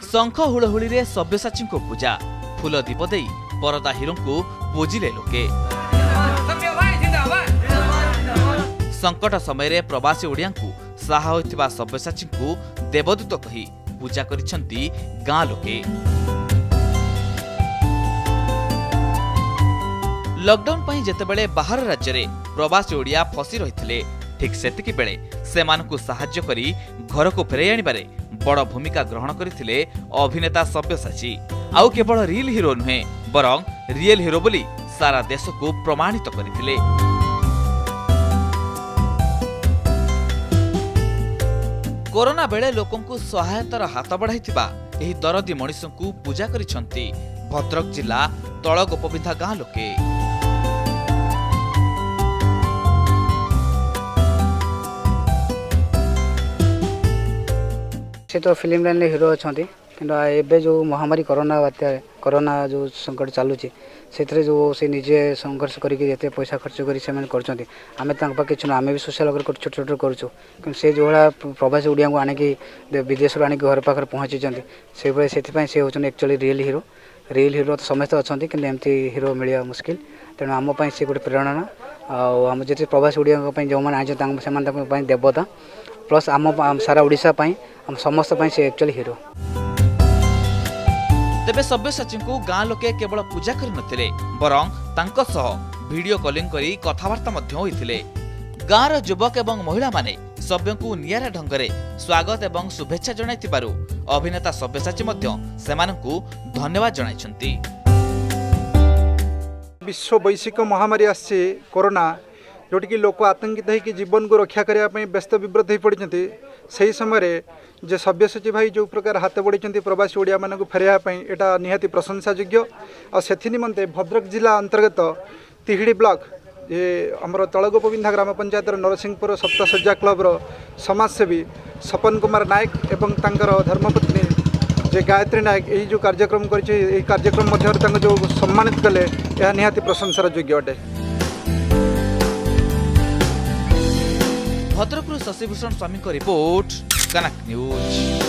शंख हुड़हुड़ी रे सब्यसाची को पूजा फूल दीप दे परदा हिरो को पूजिले लोके। संकट समय रे प्रवासी ओडिया को सहाय होइथिबा सब्यसाची को देवदूत कही पूजा करिसंती गां लोके। लॉकडाउन पई जेतेबेले बाहर राज्य रे प्रवासी ओडिया फसी रहिथिले ठीक सेतिकी बेले सेमानकु सहाय्य करी घर को फेराई आनिबारे बड़ भूमिका ग्रहण करथिले अभिनेता सब्यसाची। आउ केवल रियल हीरो नुहे बरং रियल हीरो बोली सारा देश को प्रमाणित करथिले। कोरोना बेले लोकंकु सहायतार हाथ बढ़ाइथिबा एही दरदी मनीषंकु पूजा करिसंती भद्रक जिला तळगोपबिंधा गां लोके। से तो फिल्म लाइन हिरो अच्छा कि एबे जो महामारी कोरोना जो संकट चलुची से जो से निजे संघर्ष करके पैसा खर्च कर आम कि आम भी सोशल वर्क छोट छोट करूँ से जो भाया प्रवासी ओडिया को आणिकी विदेश आणिक घर पाखे पहुँची से से होती एक्चुअली रियल हीरो तो समस्त अच्छा कि एमती हीरो मिलवा मुस्किल तेणु आम से गोटे प्रेरणा आम जो प्रवासी ओडिया जो मैंने देवता प्लस आम सारा ओडिशा आम समस्त से एक्चुअली हीरो। तेबे सब्यसाची को गां लोके केवल पूजा कर नथिले बरং तांको सह वीडियो कॉलिंग करी कथावार्ता मध्य होइथिले। गांर युवक एवं महिला माने सभ्य को नियारा ढंगरे स्वागत एवं शुभेच्छा जणाइतिबारु अभिनेता सब्यसाची मध्य सेमानकु धन्यवाद जणाइछंती। विश्व वैश्विक महामारी आसी कोरोना जोटि लोक आतंकित होकर जीवन को रक्षा करने व्यस्त विव्रत हो पड़ते से समय जे सब्यसाची भाई जो प्रकार हाथ बढ़ी प्रवासी ओडिया मानक फेरवाई यहाँ निहाती प्रशंसा योग्य और से निमंते भद्रक जिला अंतर्गत तिहिड़ी ब्लॉक ये आमर तळगोपबिंधा ग्राम पंचायत नरसिंहपुर सप्तशଯ୍ୟା क्लब्र समाजसेवी सपन कुमार नायक एवं तांकर धर्मपत्नी जे गायत्री नायक यही जो कार्यक्रम कर कार्यक्रम मध्य जो सम्मानित कले यह निहाती प्रशंसार योग्य अटे। भद्रकରୁ शशिभूषण स्वामी को रिपोर्ट कनक न्यूज।